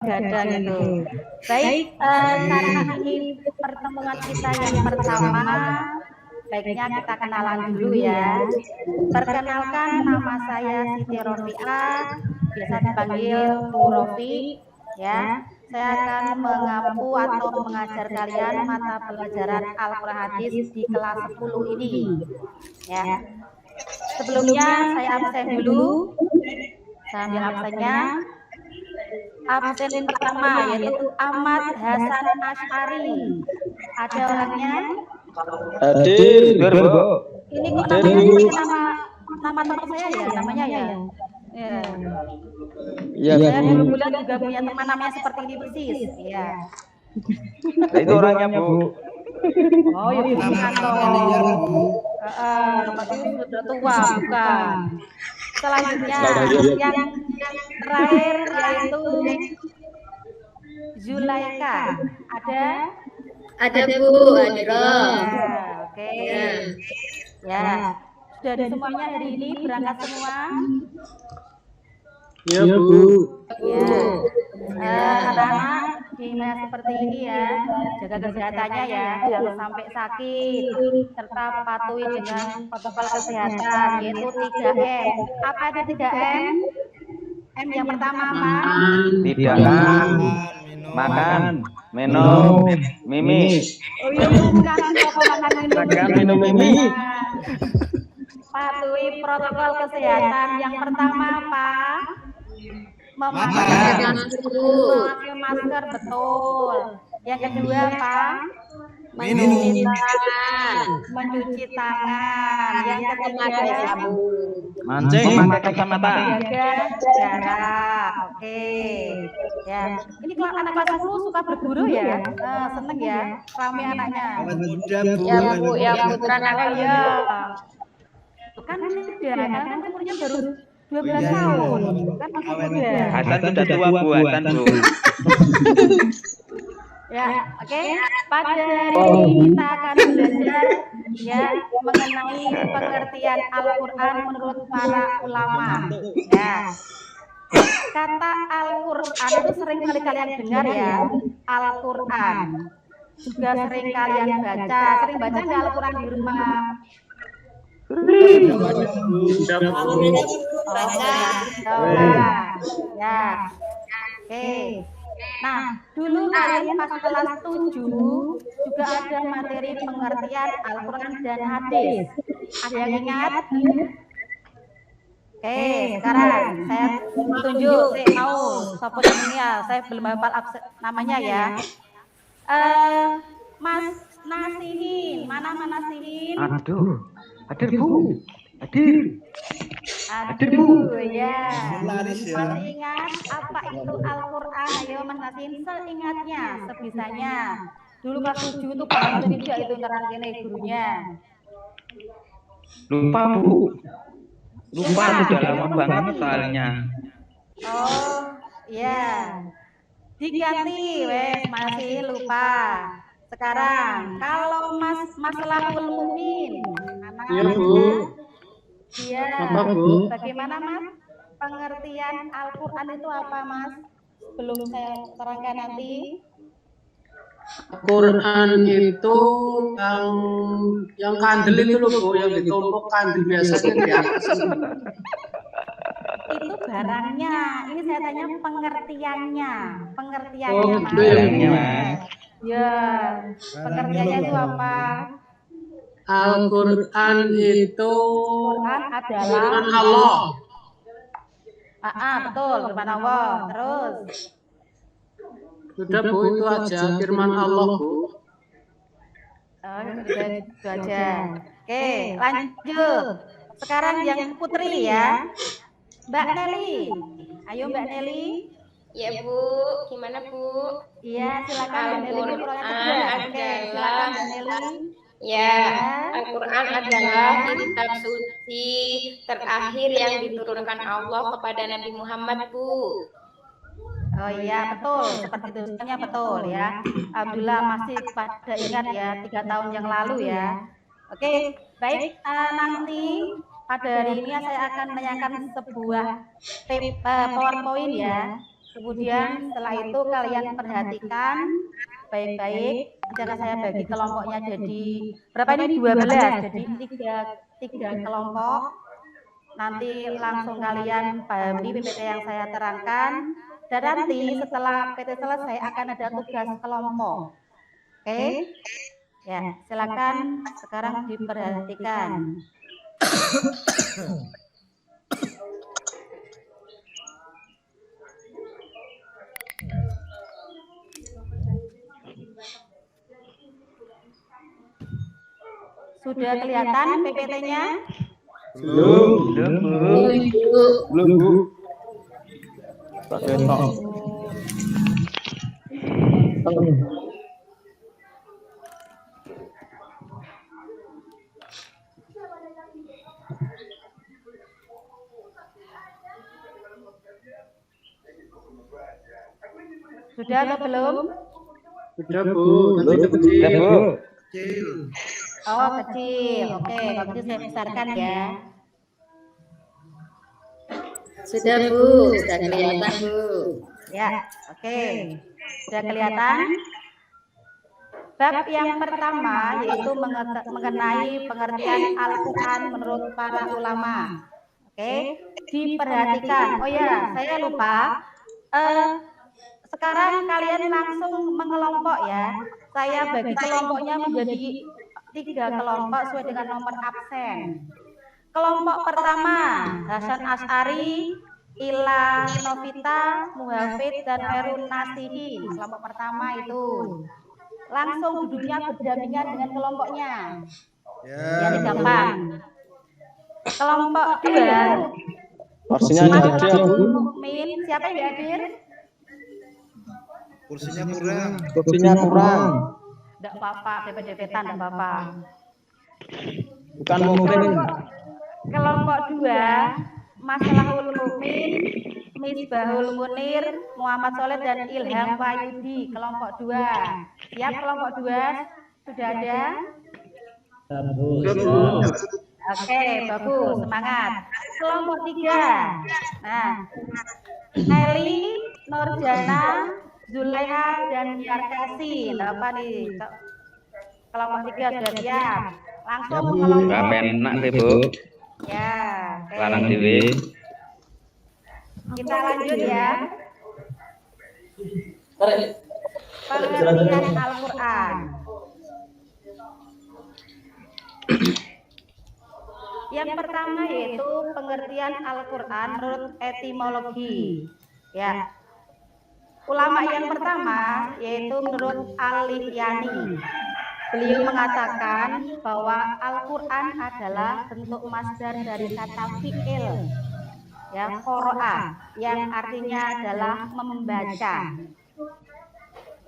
begadang itu. Baik, karena ini pertemuan kita yang pertama, baiknya kita kenalan dulu ya. Perkenalkan, nama saya Siti Rofiah, biasa dipanggil Bu Rofi. Ya, saya akan mengampu atau mengajar kalian mata pelajaran Al-Quran Hadis di kelas 10 ini. Ya, sebelumnya saya absen dulu. Saya ambil absennya. Absen pertama yaitu Ahmad Hasan Asy'ari. Ada orangnya? Hadir, Bu. Ini kok namanya seperti nama teman saya ya, namanya ya. Iya, Saya kebetulan juga punya teman namanya seperti ini persis. Iya. Itu orangnya, Bu. Oh, ya bukan toh. Berarti sudah tua, bukan. Selanjutnya yang terakhir yaitu Zulaika. Ada Bu, ada. Oke. Ya. Sudah ada semuanya hari ini berangkat semua? Iya, Bu. Ya. Anak-anak gimana seperti ini ya, jaga kesehatannya ya, jangan sampai sakit, serta patuhi dengan protokol kesehatan yaitu 3M. Apa itu 3M? M yang pertama apa? Tidak makan, minum, mimi. Oh iya, bukan makan minum mimi. Patuhi protokol kesehatan. Yang pertama apa? Memakai masker, betul. Yang kedua apa? Mencuci tangan. Yang ketiga Mancing memakai kacamata. jaga jarak. Oke. Ya. Ini kalau anak kelas 10 suka berburu ya? Seneng ya? Rame anaknya. Ya putra nakal ya. Kan sudah, kan umurnya baru 12 tahun. Kan masih muda. Hasan sudah tua, Bu. Hasan, Bu. Ya, oke. Pada hari ini kita akan belajar ya mengenai pengertian Al-Quran menurut para ulama. Ya. Kata Al-Quran itu sering kali kalian dengar ya. Al-Quran juga sering kalian baca. Sering baca nggak Al-Quran di rumah? Ya. Oke. Nah, dulu kalian pas kelas 7 juga ada materi pengertian Al-Quran dan hadis. Ada yang ingat? Oke, sekarang saya tunjuk, saya tahu siapa ini ya, saya belum hafal namanya ya. Mas Nasihin, mana Nasihin? Aduh, hadir, Bu. Hadir. Aduh, ya. Masih ingat apa itu Al-Quran? Ayo Mas Nasihin, seingatnya, sebisanya. Dulu kelas 7 itu banget juga itu ngerangkene gurunya. Lupa, Bu. Lupa, sudah lama banget soalnya. Oh, iya. Diganti, wes masih lupa. Sekarang, kalau Maslahul Mumin, iya. Bagaimana Mas? Pengertian Al-Quran itu apa Mas? Belum saya terangkan nanti. Al-Quran itu yang kandel itu loh Bu, yang ditumpuk kandel biasanya di atas. Itu barangnya. Ini saya tanya pengertiannya. Oh, Mas. Barangnya, Mas. Ya, pengertiannya itu apa? Al-Quran itu Quran adalah firman Allah. Betul, firman Allah. Terus Sudah Bu, itu aja firman Allah Bu. oh, itu aja. Oke, lanjut. Sekarang yang putri ya. Mbak Nelly. Ayo Mbak Nelly. Ya Bu, gimana Bu? Iya, silakan Mbak Nelly. Oke, silakan Mbak Nelly. Ya, Al-Quran adalah kitab suci terakhir yang diturunkan Allah kepada Nabi Muhammad, Bu. Oh iya, betul. Seperti itu sebenarnya betul ya. Alhamdulillah masih pada ingat ya 3 tahun yang lalu ya. Oke, baik. Nanti pada hari ini saya akan menanyakan sebuah PowerPoint ya. Kemudian setelah itu kalian perhatikan baik-baik. Nanti akan saya bagi kelompoknya jadi berapa ini? 12. Jadi tiga kelompok. Nanti langsung kalian pahami PPT yang saya terangkan. Dan nanti setelah PPT selesai akan ada tugas kelompok. Oke? Ya, silakan sekarang diperhatikan. Sudah kelihatan PPT-nya? Belum, Bu. Pak Beto. Sudah atau belum? Sudah, Bu. Tapi itu kecil. Sudah, Bu. Oh, kecil. Oke, kalau gitu saya besarkan ya. Sudah Bu, sudah kelihatan Bu. Ya, oke. Sudah kelihatan? Bab yang pertama yaitu mengenai pengertian Al-Quran menurut para ulama. Oke, diperhatikan. Oh ya, saya lupa. Sekarang kalian langsung mengelompok ya. Saya bagi kelompoknya menjadi 3 kelompok sesuai dengan nomor absen. Kelompok pertama, Hasan Asy'ari, Ila Novita, Muhafid, dan Herun Nasihi. Kelompok pertama itu. Langsung duduknya berdampingan dengan kelompoknya. Jadi gampang. Kelompok 2, Porsinya ada aja, Bu. Mukmin. Siapa yang hadir? Kursinya kurang. Kursinya kurang. Enggak apa-apa, depet-depetan enggak apa-apa. Bukan mungkin. Kelompok 2, Maslahul Mukmin, Misbahul Munir, Muhammad Soleh, dan Ilham Wahyudi. Kelompok 2. Siap kelompok 2? Sudah ada? Oke, bagus, semangat. Kelompok 3. Nah, Eli, Nurjana, Zuleha, dan Yarkasi. Apa nih? Kelompok 3 sudah siap. Langsung kelompok. Berapa enak deh, Bu. Ya, oke. Larang dewe. Kita lanjut ya. Pengertian Al-Quran. Yang pertama yaitu pengertian Al-Quran menurut etimologi. Ya. Ulama yang pertama yaitu menurut Al-Lihyani. Beliau mengatakan bahwa Al-Quran adalah bentuk masdar dari kata fi'il, ya, qoro'a, yang artinya adalah membaca.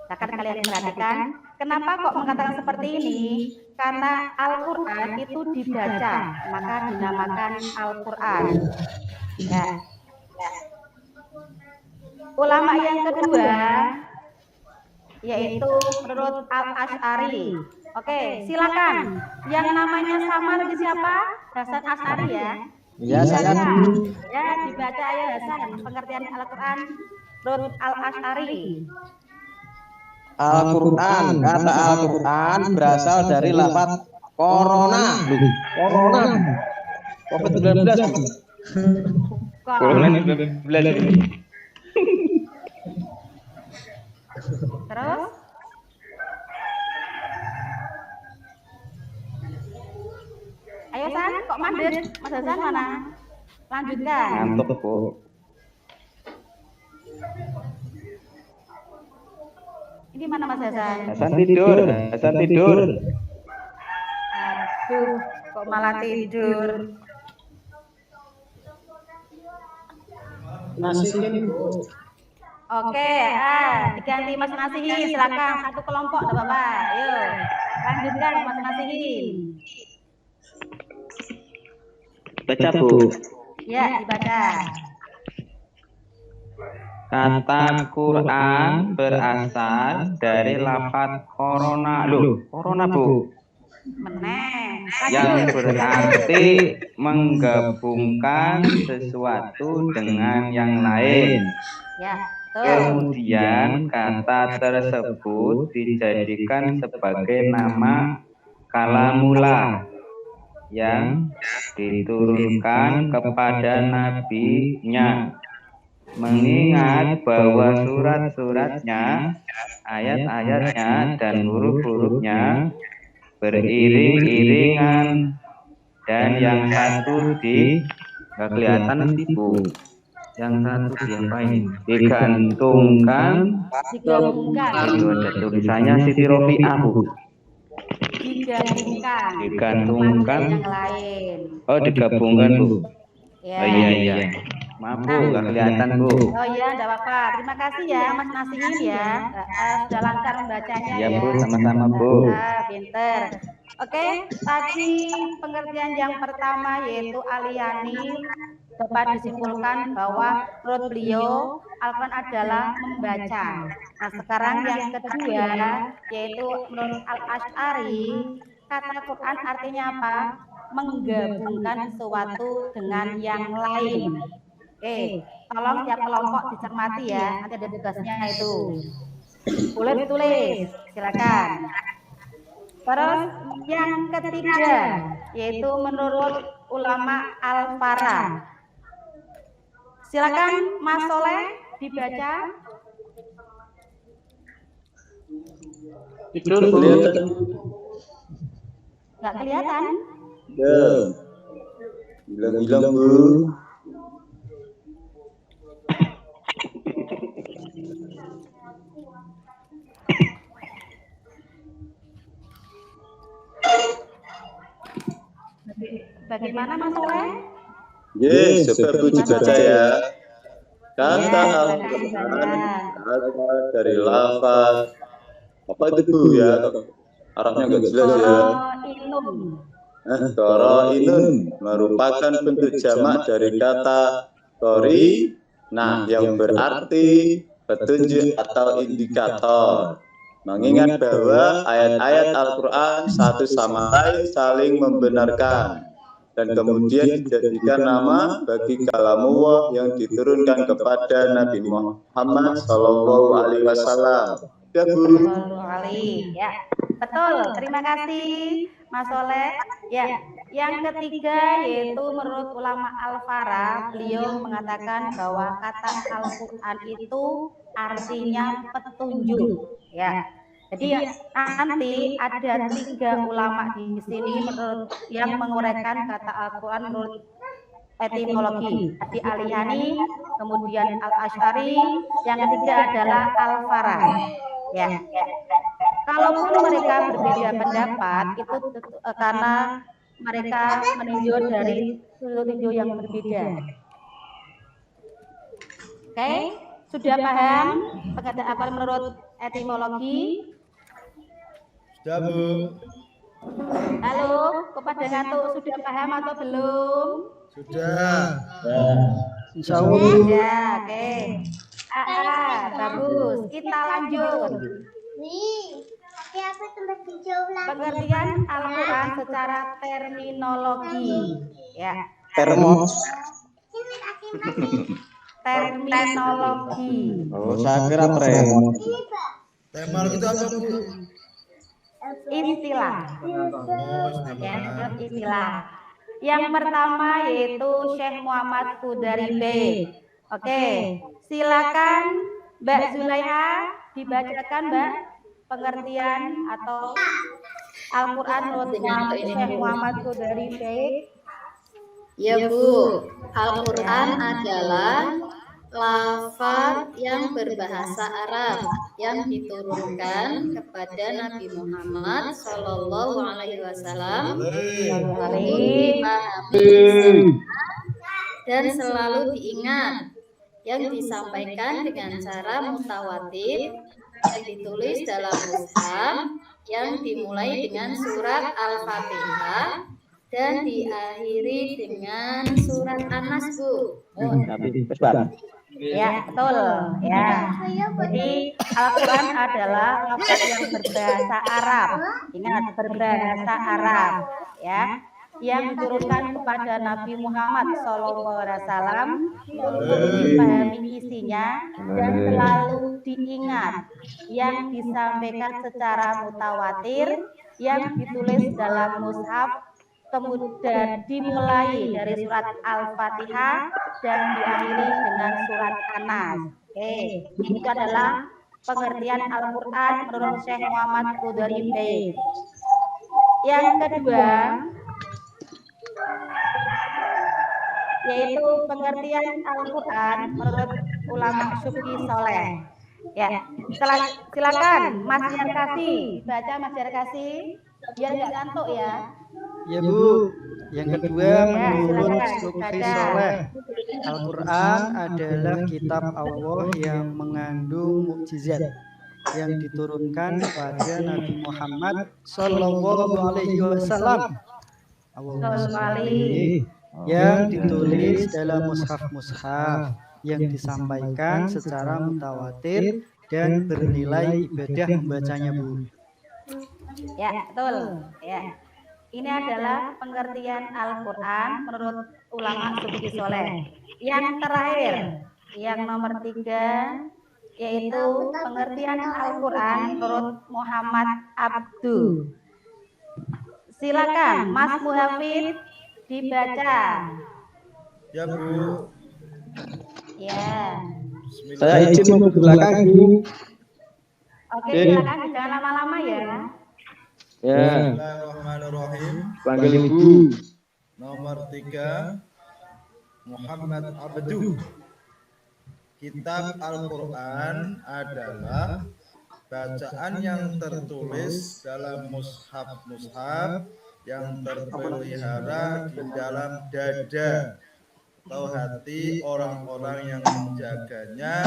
Akan kalian perhatikan, kenapa kok mengatakan seperti ini? Karena Al-Quran itu dibaca, maka dinamakan Al-Quran. Ya. Ulama yang kedua yaitu menurut Al-Asy'ari. Oke, silakan. Yang namanya sama di siapa? Hasan Asy'ari ya. Iya, saya. Ya, dibaca ya Hasan. Pengertian Al-Quran menurut Al-Asy'ari. Al-Quran, kata Al-Quran berasal dari lafaz corona. Corona. COVID-19. Corona 19. Terus? Ayo San, kok mandek? Mas Hasan mana? Lanjutkan. Ngantuk, Bu. Ini mana Mas Hasan? Hasan tidur, Hasan tidur. Aduh, kok malah tidur? Nasihin, Bu. Oke, diganti Mas Nasihin, silakan satu kelompok, enggak apa-apa. Ayo, lanjutkan Mas Nasihin. Baca, Bu. Ya, dibaca. Kata Quran berasal dari lafaz corona. Loh, corona, Bu. Meneng. Yang Lanjut. berarti menggabungkan sesuatu dengan yang lain. Ya, Kemudian kata tersebut dijadikan sebagai nama kalamullah yang diturunkan kepada nabinya. Mengingat bahwa surat-suratnya, ayat-ayatnya, dan huruf-hurufnya beriring-iringan dan yang satu nggak kelihatan Bu. Yang satu diapain? Digantungkan. Itu ada tulisannya Siti Rofi'ah Bu. Digantungkan. Yang lain. Oh, digabungkan Bu. Ya. Oh, iya. Maaf Bu, nggak kelihatan Bu. Oh iya, enggak apa-apa. Terima kasih ya Mas Nasihin ya. Sudah lancar membacanya Ya ya. Bu, sama-sama Bu. Pinter. Oke, tadi pengertian yang pertama yaitu aliyani dapat disimpulkan bahwa menurut beliau Al-Quran adalah membaca. Nah sekarang yang kedua yaitu menurut Al-Asy'ari kata Quran artinya apa? Menggabungkan sesuatu dengan yang lain. Oke, tolong tiap kelompok dicermati ya, nanti ada tugasnya itu. Boleh ditulis, silakan. Terus yang ketiga yaitu menurut ulama Al-Farah. Silakan Mas Soleh dibaca. Itu kelihatan. Nggak kelihatan? Ya. Bilang-bilang Bu. Bagaimana Mas Soleh? Yes, coba Bu dibaca ya. Kata Ya, Al-Quran berasal dari lafaz apa itu Bu ya? Arabnya nggak jelas ya. Qarainun merupakan bentuk jamak dari kata qori, nah yang berarti petunjuk atau indikator. Mengingat bahwa ayat-ayat Al-Quran satu sama lain saling membenarkan dan kemudian dijadikan nama bagi kalamullah yang diturunkan kepada Nabi Muhammad Shallallahu Alaihi Wasallam. Ya Bu. Ya, betul. Terima kasih Mas Soleh. Ya, yang ketiga yaitu menurut ulama Al-Farah, beliau mengatakan bahwa kata Al-Quran itu artinya petunjuk. Ya, jadi nanti ada 3 ulama di sini menurut yang menguraikan kata Al-Quran menurut etimologi. Di Aliyani, kemudian Al-Asy'ari, yang ketiga adalah Al-Farah. Ya. Kalaupun mereka berbeda pendapat itu karena mereka meninjau dari sudut tinjau yang berbeda. Oke, sudah paham pengertian apa menurut etimologi? Sudah Bu. Halo, kepada ngantuk sudah paham atau belum? Sudah. Sudah, oke. Bagus. Kita lanjut. Pengertian Al-Quran secara terminologi, ya. Termos. Terminologi. Oh, saya kira termos. Termos itu apa Bu? Istilah. Ya, istilah. Yang pertama yaitu Syekh Muhammad Qudaribe. Oke, silakan Mbak Zulaiha dibacakan Mbak pengertian atau Al-Quran menurut Syekh Muhammad Qudaribe. Ya Bu, Al-Quran adalah lafaz yang berbahasa Arab yang diturunkan kepada Nabi Muhammad Shallallahu Alaihi Wasallam dan selalu diingat, yang disampaikan dengan cara mutawatir, yang ditulis dalam mushaf, yang dimulai dengan surat Al-Fatihah dan diakhiri dengan surat An-Nas Bu. Ya, betul. Ya. Jadi Al-Quran adalah lafaz yang berbahasa Arab. Ingat, berbahasa Arab. Ya. yang diturunkan kepada Nabi Muhammad SAW untuk dipahami isinya dan selalu diingat, yang disampaikan secara mutawatir, yang ditulis dalam mushaf, kemudian dimulai dari surat Al-Fatihah dan diakhiri dengan surat An-Nas. Oke, itu adalah pengertian Al-Quran menurut Syekh Muhammad Qudari Bey. Yang kedua, yaitu pengertian Al-Quran menurut ulama Sufi Soleh. Ya, silakan Mas Yarkasi, baca Mas Yarkasi, biar nggak ngantuk ya. Ya Bu, yang kedua menurut silakan, Sufi baca. Soleh, Al-Quran adalah kitab Allah yang mengandung mukjizat yang diturunkan pada Nabi Muhammad Sallallahu Alaihi Wasallam, yang ditulis dalam mushaf-mushaf, yang disampaikan secara mutawatir dan bernilai ibadah membacanya Bu. Ya, betul. Ya. Ini adalah pengertian Al-Quran menurut ulama Sufi Soleh. Yang terakhir, yang nomor 3, yaitu pengertian Al-Quran menurut Muhammad Abdu. Silakan Mas Muhafid dibaca. Ya Bu. Ya. Saya izin mau ke belakang Bu. Oke, silakan jangan lama-lama ya. Ya. Bismillahirrahmanirrahim. Panggil Ibu. Nomor 3, Muhammad Abdu. Kitab Al-Quran adalah bacaan yang tertulis dalam mushaf-mushaf yang terpelihara di dalam dada atau hati orang-orang yang menjaganya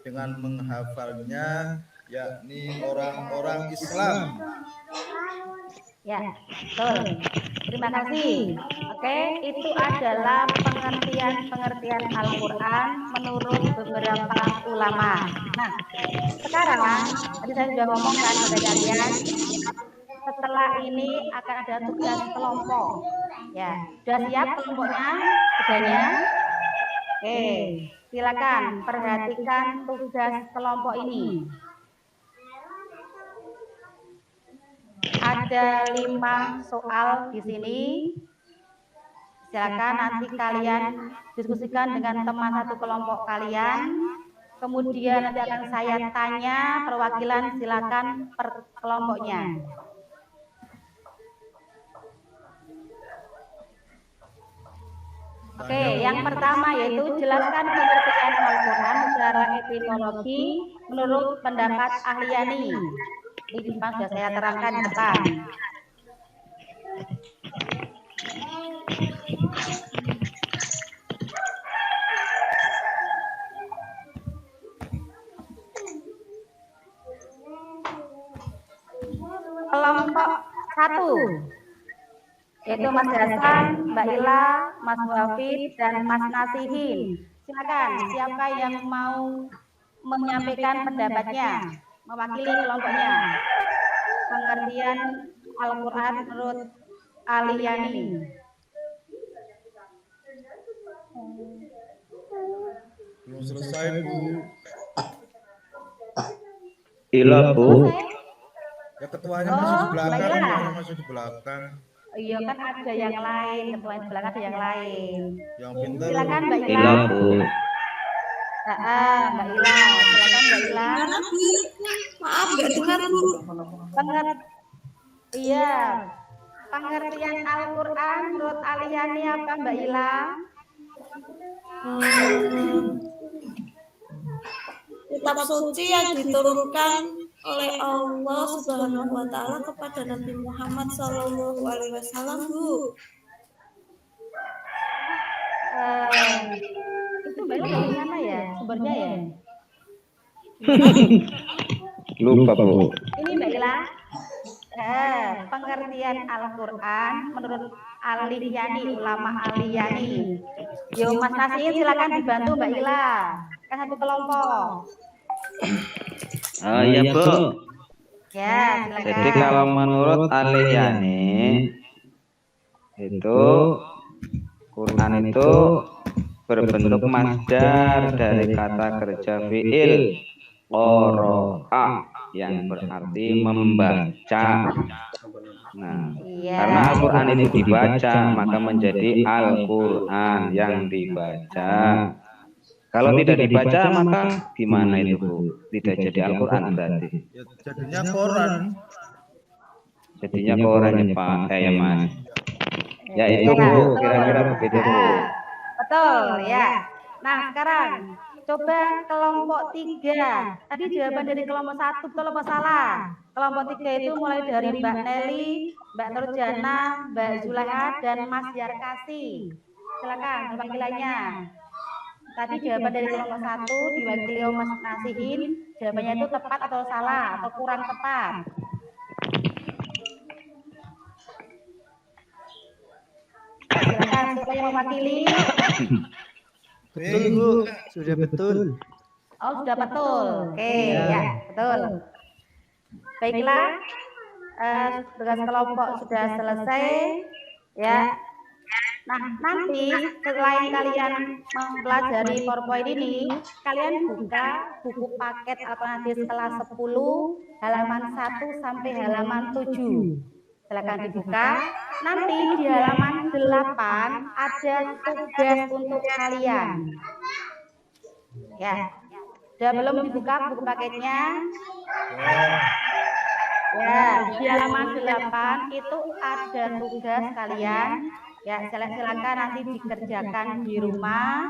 dengan menghafalnya, yakni orang-orang Islam. Ya, betul. Terima kasih. Oke, itu adalah pengertian Al-Quran menurut beberapa ulama. Nah, sekarang tadi saya sudah ngomongkan pada kalian, setelah ini akan ada tugas kelompok. Ya, sudah siap kelompoknya? Sudahnya? Oke, silakan perhatikan tugas kelompok ini. Ada 5 soal di sini. Silakan nanti kalian diskusikan dengan teman satu kelompok kalian. Kemudian nanti akan saya tanya perwakilan, silakan per kelompoknya. Oke, yang pertama yaitu jelaskan pengertian Al-Quran secara etimologi menurut pendapat ahli Yani. Di depan sudah saya terangkan di depan. Kelompok 1 yaitu Mas Hasan, Mbak Ila, Mas Muhafid, dan Mas Nasihin. Silakan, siapa yang mau menyampaikan pendapatnya, mewakili kelompoknya? Pengertian Al-Quran menurut ahli Yani. Belum selesai Bu. Ila Bu. Ya ketuanya masih di belakang, ketuanya masih di belakang. Iya kan ada yang lain, ketua yang belakang ada yang lain. Yang pintar. Silakan Mbak Ila. Ila Bu. Mbak Ila, silakan Mbak Ila. Maaf, nggak dengar Bu. Iya, pengertian Al-Quran menurut ahli Yani apa Mbak Ila? Kitab suci yang diturunkan oleh Allah Subhanahu wa Ta'ala kepada Nabi Muhammad Sallallahu Alaihi Wasallam, Bu. Itu Mbak Ila dari mana ya sumbernya ya? Lupa Bu. Ini Mbak Ila. Pengertian Al-Quran menurut ahli Yani, ulama ahli Yani. Yo Mas Nasihin silakan dibantu Mbak Ila. Kan satu kelompok. Oh iya Bu. Ya, silakan. Jadi kalau menurut ahli Yani Itu Quran itu berbentuk masdar dari kata kerja fi'il qara'a yang berarti membaca. Nah, karena Al-Quran itu dibaca, maka menjadi Al-Quran yang dibaca. Kalau tidak dibaca, maka gimana itu, Bu? Tidak jadi Al-Quran berarti. Ya, jadinya koran. Jadinya koran ya Pak, ya Mas. Ya itu Bu, kira-kira begitu Bu. Betul ya. Nah sekarang coba kelompok 3. Tadi jawaban dari kelompok 1 betul apa salah? Kelompok 3 itu mulai dari Mbak Nelly, Mbak Nurjana, Mbak Zulaiha, dan Mas Yarkasi. Silakan panggilannya. Tadi jawaban dari kelompok 1 diwakili oleh Mas Nasihin. Jawabannya itu tepat atau salah atau kurang tepat? Silakan siapa yang mewakili? Betul Bu, sudah betul. Oh sudah betul. Oke ya betul. Baiklah, tugas kelompok sudah selesai ya. Nah nanti selain kalian mempelajari PowerPoint ini, kalian buka buku paket alternatif kelas 10 halaman 1 sampai halaman 7. Silakan dibuka. Nanti di halaman 8 ada tugas untuk kalian. Ya, sudah belum dibuka buku paketnya? Ya, di halaman 8 itu ada tugas kalian. Ya, silakan nanti dikerjakan di rumah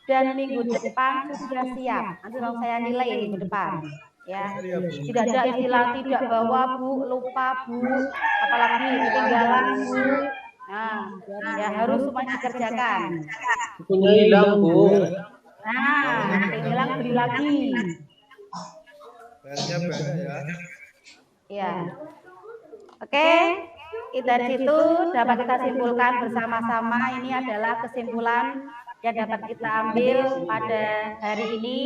dan minggu depan sudah siap. Nanti kalau saya nilai minggu depan. Ya, tidak ada istilah tidak bawa Bu, lupa Bu, apalagi ketinggalan Bu. Nah, ya harus semua dikerjakan. Punya hilang Bu. Nah, ketinggalan beli lagi. Banyak ya. Ya, oke. Dari situ dapat kita simpulkan bersama-sama ini adalah kesimpulan yang dapat kita ambil pada hari ini.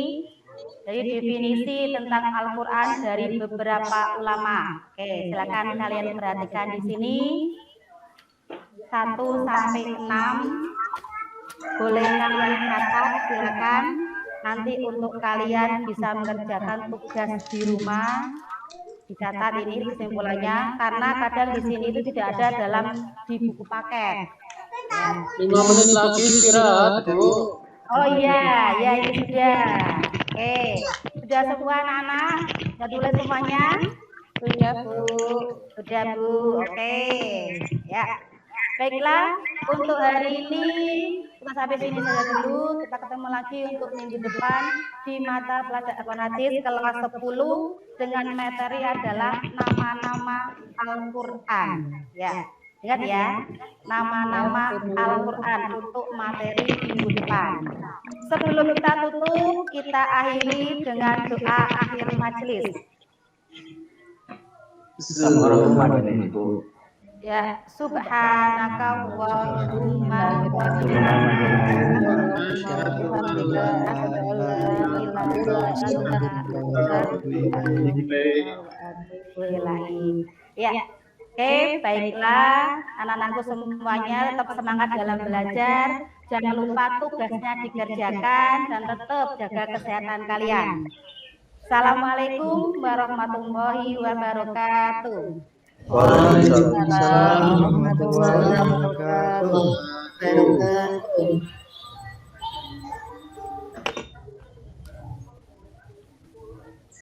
Jadi definisi tentang Al-Quran dari beberapa ulama. Oke, silakan kalian perhatikan di sini 1 sampai 6. Boleh kalian catat, silakan. Nanti untuk kalian bisa mengerjakan tugas di rumah. Dicatat ini kesimpulannya, karena kadang di sini itu tidak ada dalam di buku paket. 5 menit lagi istirahat Bu. Oh iya, ya ini sudah. Oke, sudah semua anak-anak? Sudah tulis semuanya? Sudah Bu, sudah Bu. Oke, ya. Baiklah, untuk hari ini kita sampai sini saja dulu. Kita ketemu lagi untuk minggu depan di mata pelajaran alternatif kelas 10 dengan materi adalah nama-nama Al-Quran. Ya, ingat ya, nama-nama Al-Quran untuk materi minggu depan. Sebelum kita tutup, kita akhiri dengan doa akhir majelis. Ya, subhanaka Allahumma wa Ya, oke, baiklah anak-anakku semuanya tetap semangat dalam belajar. Jangan lupa tugasnya dikerjakan dan tetap jaga kesehatan kalian. Assalamualaikum warahmatullahi wabarakatuh. Waalaikumsalam warahmatullahi wabarakatuh.